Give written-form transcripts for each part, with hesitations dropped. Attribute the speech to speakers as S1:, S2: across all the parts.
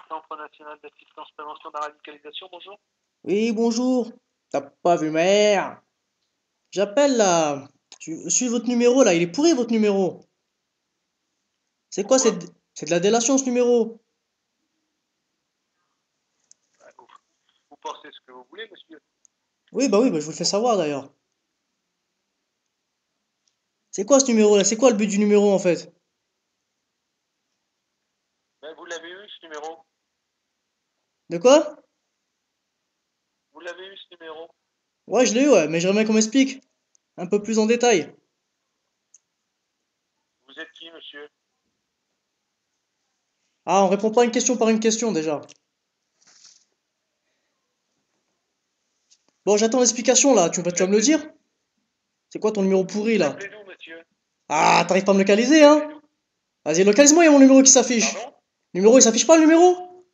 S1: Centre national d'assistance prévention de la radicalisation, bonjour.
S2: Oui, bonjour. T'as pas vu ma mère? J'appelle là. Je suis votre numéro là, il est pourri votre numéro. C'est quoi
S1: Pourquoi?
S2: c'est de la délation ce numéro?
S1: Vous pensez ce que vous voulez, monsieur.
S2: Oui, bah je vous le fais savoir d'ailleurs. C'est quoi ce numéro là? C'est quoi le but du numéro en fait?
S1: Ben, vous l'avez eu, ce numéro.
S2: De quoi?
S1: Vous l'avez eu, ce numéro.
S2: Ouais, je l'ai eu, ouais, mais j'aimerais bien qu'on m'explique un peu plus en détail.
S1: Vous êtes qui, monsieur?
S2: Ah, on répond pas une question par une question déjà. Bon, j'attends l'explication là, tu vas me le
S1: Appelez-
S2: dire? C'est quoi ton numéro pourri
S1: Vous
S2: là?
S1: appelez d'où, monsieur?
S2: Ah, t'arrives pas à me
S1: Vous
S2: localiser,
S1: appelez
S2: hein?
S1: d'où?
S2: Vas-y, localise-moi, il y a mon numéro qui s'affiche.
S1: Pardon?
S2: Numéro, il s'affiche pas le numéro?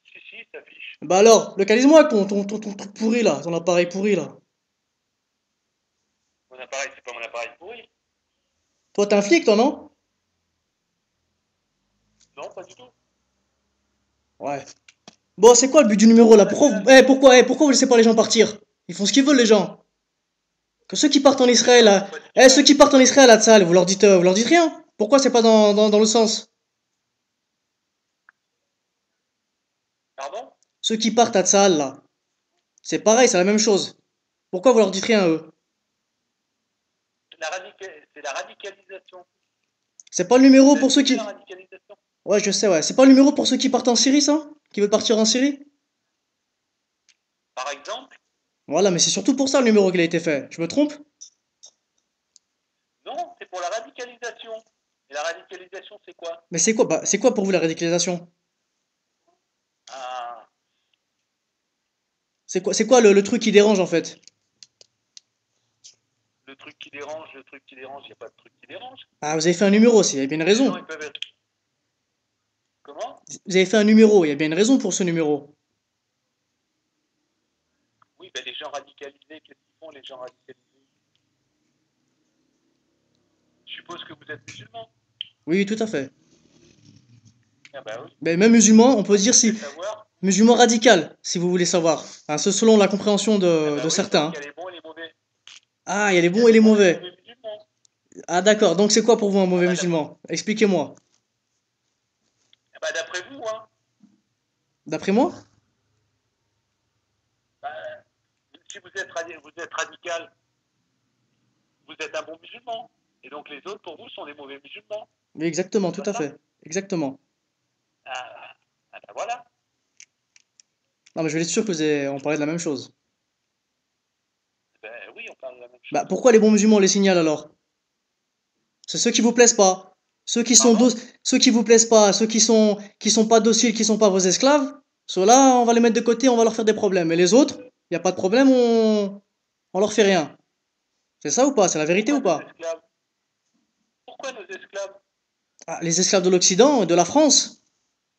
S1: Si, ça affiche.
S2: Bah alors, localise-moi avec ton truc pourri là, ton appareil pourri là.
S1: Mon appareil, c'est pas mon appareil pourri.
S2: Toi, t'es un flic, toi, non?
S1: Non, pas du tout.
S2: Ouais. Bon, c'est quoi le but du numéro là?
S1: Centre
S2: Pourquoi,
S1: national d'assistance.
S2: pourquoi vous laissez pas les gens partir? Ils font ce qu'ils veulent, les gens. Que ceux qui partent en
S1: Les
S2: Israël
S1: gens
S2: là,
S1: font pas d'Israël.
S2: ceux qui partent en Israël à Tzal, vous leur dites rien? Pourquoi c'est pas dans le sens?
S1: Pardon?
S2: Ceux qui partent à Tzal là, c'est pareil, c'est la même chose. Pourquoi vous leur dites rien à eux?
S1: C'est la radicalisation.
S2: C'est pas le
S1: Vous
S2: numéro
S1: avez
S2: pour ceux
S1: vu la
S2: qui.
S1: radicalisation?
S2: Ouais, je sais, ouais. C'est pas le numéro pour ceux qui partent en Syrie, ça? Qui veulent partir en Syrie?
S1: Par exemple?
S2: Voilà, mais c'est surtout pour ça le numéro qu'il a été fait. Je me trompe?
S1: Non, c'est pour la radicalisation. Et la radicalisation, c'est quoi?
S2: Mais c'est quoi, bah, c'est quoi pour vous la radicalisation?
S1: Ah,
S2: C'est quoi le truc qui dérange en fait?
S1: le truc qui dérange, il n'y a pas de truc qui dérange.
S2: Ah, vous avez fait un numéro, il y a bien une
S1: Les gens,
S2: raison.
S1: ils peuvent être. Comment?
S2: Vous avez fait un numéro, il y a bien une raison pour ce numéro.
S1: Oui, ben les gens radicalisés, qu'est-ce qu'ils font, les gens radicalisés? Je suppose que vous êtes musulman.
S2: Oui, tout à fait.
S1: Ah bah oui.
S2: Mais même musulman, on peut
S1: Donc
S2: dire
S1: vous
S2: si
S1: devez savoir.
S2: musulman radical, si vous voulez savoir. Hein, ce selon la compréhension
S1: Ah
S2: de
S1: bah oui,
S2: certains.
S1: parce qu'il
S2: Hein.
S1: y a les bons et les mauvais.
S2: Ah, il y a les
S1: Il y a
S2: bons et
S1: les
S2: les
S1: bons et les
S2: mauvais.
S1: mauvais musulmans.
S2: Ah, d'accord. Donc c'est quoi pour vous un
S1: Ah
S2: mauvais
S1: bah
S2: musulman? Expliquez-moi.
S1: d'après vous, hein.
S2: D'après moi?
S1: Bah, si vous êtes radical, vous êtes un bon musulman. Et donc les autres, pour vous, sont des mauvais musulmans.
S2: Oui, exactement,
S1: C'est
S2: tout
S1: pas
S2: à
S1: ça?
S2: fait. Exactement.
S1: Ah, ah bah voilà.
S2: Non, mais je vais être sûr que on parlait de la même chose.
S1: Ben oui, on parle de la même
S2: Bah,
S1: chose.
S2: pourquoi les bons musulmans on les signale alors? C'est ceux qui vous plaisent pas. Ceux qui sont
S1: Pardon?
S2: ceux qui vous plaisent pas, qui sont pas dociles, qui sont pas vos esclaves, ceux-là, on va les mettre de côté, on va leur faire des problèmes. Et les autres, y a pas de problème, on leur fait rien. C'est ça ou pas? C'est la vérité
S1: Pourquoi
S2: ou
S1: nos
S2: pas?
S1: esclaves? Pourquoi nos esclaves?
S2: Ah, les esclaves de l'Occident, de la France.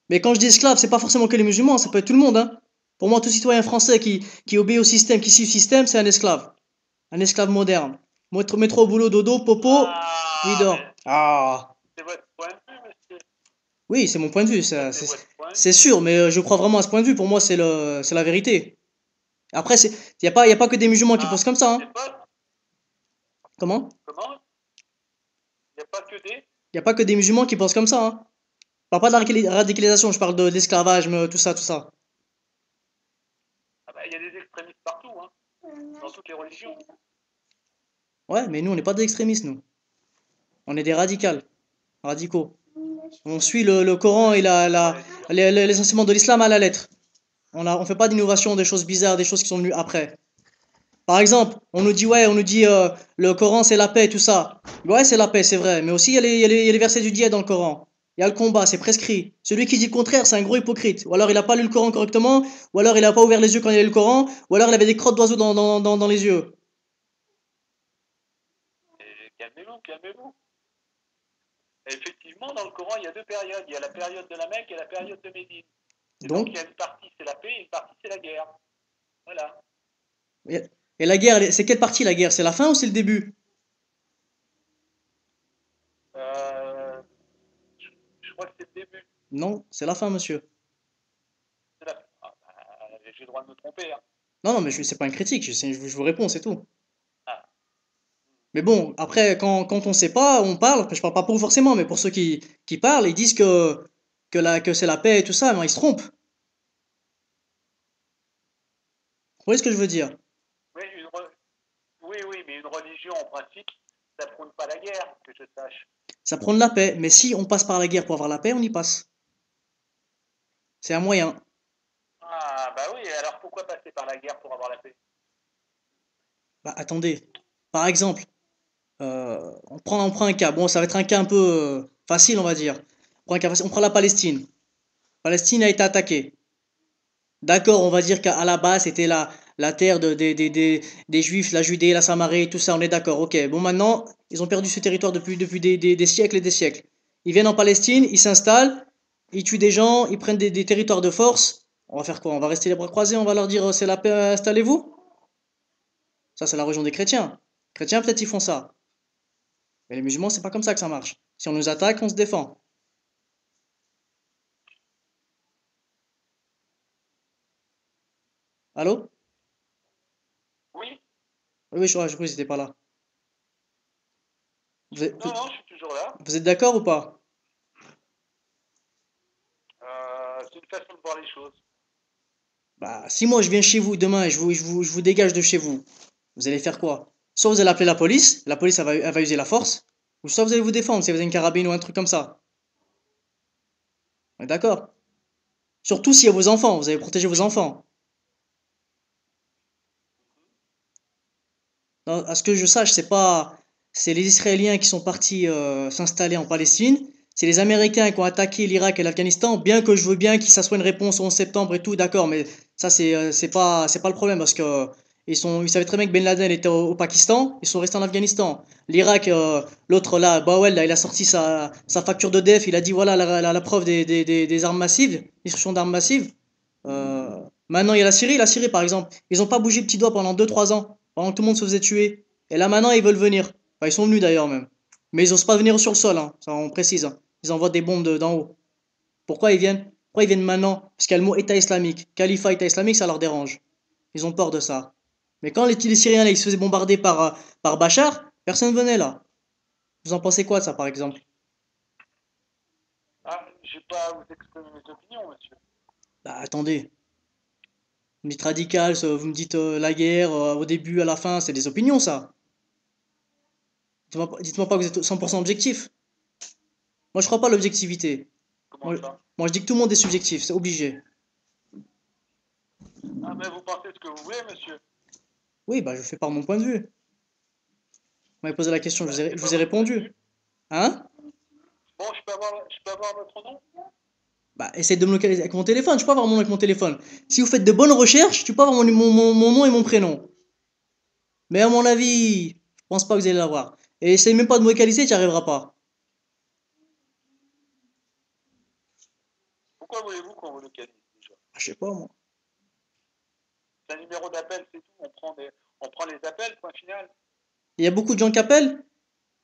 S2: Mais quand je dis esclaves, c'est pas forcément que les musulmans, ça peut être tout le monde, hein. Pour moi, tout citoyen français qui obéit au système, qui suit le système, c'est un esclave. Un esclave moderne. Métro au boulot, dodo, popo, il
S1: Ah,
S2: dort.
S1: mais
S2: Ah.
S1: c'est votre point de vue, monsieur.
S2: Oui, c'est mon point de vue,
S1: Ça, c'est votre point de
S2: c'est
S1: vue.
S2: sûr, mais je crois vraiment à ce point de vue. Pour moi, c'est la vérité. Après, y a pas que des musulmans qui
S1: Ah,
S2: pensent comme ça,
S1: c'est
S2: hein.
S1: pas.
S2: Comment?
S1: Comment? Il n'y a pas que des.
S2: Y a pas que des musulmans qui pensent comme ça, hein. Je parle pas de la radicalisation, je parle de l'esclavage, tout ça, tout ça.
S1: Ah bah, il y a des extrémistes partout, hein, dans toutes les religions.
S2: Ouais, mais nous, on n'est pas des extrémistes, nous. On est des radicaux. On suit le Coran
S1: Ouais,
S2: et
S1: suivant la ligne.
S2: les enseignements de l'islam à la lettre. On fait pas d'innovation, des choses bizarres, des choses qui sont venues après. Par exemple, on nous dit le Coran c'est la paix, tout ça. Ouais, c'est la paix, c'est vrai. Mais aussi, il y a les versets du djihad dans le Coran. Il y a le combat, c'est prescrit. Celui qui dit le contraire, c'est un gros hypocrite. Ou alors il a pas lu le Coran correctement, ou alors il a pas ouvert les yeux quand il a lu le Coran, ou alors il avait des crottes d'oiseaux dans les yeux.
S1: Et calmez-vous, calmez-vous. Et effectivement, dans le Coran, il y a deux périodes. Il y a la période de la Mecque et la période de Médine. Et donc, il y
S2: Donc,
S1: a une partie, c'est la paix, et une partie, c'est la guerre. Voilà.
S2: et la guerre, c'est quelle partie la guerre? C'est la fin ou c'est le début?
S1: Euh,
S2: Non, c'est la fin, monsieur.
S1: J'ai le droit de me tromper, hein.
S2: Non, non, mais c'est pas une critique, je vous réponds, c'est tout.
S1: Ah,
S2: Mais bon, après, quand on sait pas, on parle. Je parle pas pour vous forcément, mais pour ceux qui parlent, ils disent que c'est la paix et tout ça, mais ils se trompent. Vous voyez ce que je veux dire?
S1: oui, oui, oui, mais une religion, en principe, ça prône pas la guerre, que je sache.
S2: Ça prône la paix, mais si on passe par la guerre pour avoir la paix, on y passe. C'est un moyen.
S1: Ah, bah oui, alors pourquoi passer par la guerre pour avoir la paix?
S2: Bah attendez, par exemple, on prend un cas. Bon, ça va être un cas un peu facile, on va dire. On prend un cas facile. On prend la Palestine. Palestine a été attaquée. D'accord, on va dire qu'à la base, c'était la terre des Juifs, la Judée, la Samarie, tout ça, on est d'accord. Ok, bon, maintenant, ils ont perdu ce territoire depuis des siècles et des siècles. Ils viennent en Palestine, ils s'installent, ils tuent des gens, ils prennent des territoires de force. On va faire quoi? On va rester les bras croisés, on va leur dire c'est la paix, installez-vous? Ça, c'est la religion des chrétiens. Les chrétiens, peut-être, ils font ça. Mais les musulmans, c'est pas comme ça que ça marche. Si on nous attaque, on se défend. Allô?
S1: Oui,
S2: Oui, oui, je crois que j'étais pas là. Vous êtes,
S1: non, non, je suis toujours là.
S2: vous êtes d'accord ou pas?
S1: C'est une façon de voir les choses.
S2: Bah, si moi je viens chez vous demain et je vous dégage de chez vous, vous allez faire quoi? Soit vous allez appeler la police elle va user la force, ou soit vous allez vous défendre si vous avez une carabine ou un truc comme ça. On est d'accord? Surtout s'il y a vos enfants, vous allez protéger vos enfants. Non, à ce que je sache, c'est les Israéliens qui sont partis s'installer en Palestine. C'est les Américains qui ont attaqué l'Irak et l'Afghanistan, bien que je veux bien que ça soit une réponse au 11 septembre et tout, d'accord, mais ça c'est pas le problème parce que ils savaient très bien que Ben Laden était au Pakistan, ils sont restés en Afghanistan. L'Irak, l'autre là, Bawel, là, il a sorti sa facture de def, il a dit voilà la preuve des armes massives, destruction d'armes massives. Maintenant, il y a la Syrie par exemple. Ils n'ont pas bougé le petit doigt pendant 2 3 ans, pendant que tout le monde se faisait tuer. Et là maintenant, ils veulent venir. Enfin, ils sont venus d'ailleurs même. Mais ils n'osent pas venir sur le sol, hein, ça on précise, hein. Ils envoient des bombes d'en haut. Pourquoi ils viennent? Pourquoi ils viennent maintenant? Parce qu'il y a le mot État islamique. Califat, État islamique, ça leur dérange. Ils ont peur de ça. Mais quand les Syriens là, ils se faisaient bombarder par Bachar, personne venait là. Vous en pensez quoi de ça par exemple?
S1: Ah, j'ai pas à vous exprimer mes opinions, monsieur.
S2: Bah attendez. Vous me dites radical, vous me dites la guerre, au début, à la fin, c'est des opinions ça. Dites-moi pas que vous êtes 100% objectif. Moi, je crois pas à l'objectivité.
S1: Comment
S2: Moi,
S1: ça?
S2: moi, je dis que tout le monde est subjectif, c'est obligé.
S1: Ah, mais vous pensez ce que vous voulez, monsieur.
S2: Oui, bah, je fais par mon point de vue. Vous m'avez posé la question,
S1: Bah,
S2: je
S1: c'est pas
S2: vous ai
S1: votre point de
S2: répondu.
S1: vue.
S2: Hein?
S1: Bon, je peux avoir votre nom?
S2: Bah, essayez de me localiser avec mon téléphone. Je peux avoir mon nom avec mon téléphone. Si vous faites de bonnes recherches, tu peux avoir mon nom et mon prénom. Mais à mon avis, je pense pas que vous allez l'avoir. Et essayez même pas de me localiser, tu n'y arriveras pas.
S1: Pourquoi voulez-vous qu'on vous localise déjà?
S2: Ah, je sais pas, moi.
S1: C'est un numéro d'appel, c'est tout. On prend les appels, point final.
S2: Il y a beaucoup de gens qui appellent,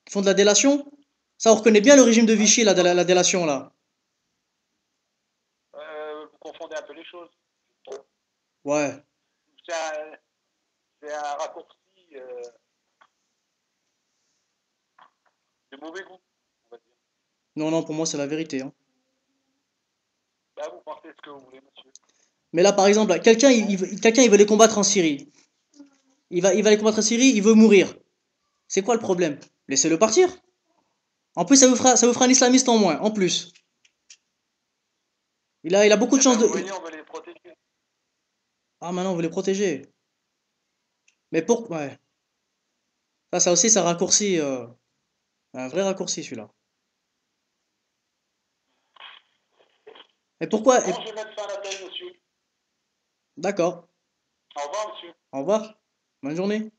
S2: qui font de la délation. Ça, on reconnaît bien le régime de
S1: Ouais,
S2: Vichy, là, de la délation, là.
S1: vous confondez un peu les choses.
S2: Ouais.
S1: C'est un, c'est un raccourci de mauvais goût, on va dire.
S2: Non, non, pour moi, c'est la vérité, hein.
S1: Bah, vous pensez ce que vous voulez, monsieur.
S2: Mais là, par exemple, là, quelqu'un, quelqu'un, il veut les combattre en Syrie. Il va les combattre en Syrie, il veut mourir. C'est quoi le problème? Laissez-le partir. En plus, ça vous fera un islamiste en moins, en plus. Il a beaucoup de
S1: Eh ben,
S2: chances de...
S1: vous voyez, on veut les protéger.
S2: Ah, maintenant, vous les protégez. Mais pour... Ouais. Ça aussi, ça raccourcit... un vrai raccourci, celui-là. Et pourquoi...
S1: Bon, je vais mettre fin à l'appel, monsieur.
S2: D'accord.
S1: Au revoir, monsieur.
S2: Au revoir. Bonne journée.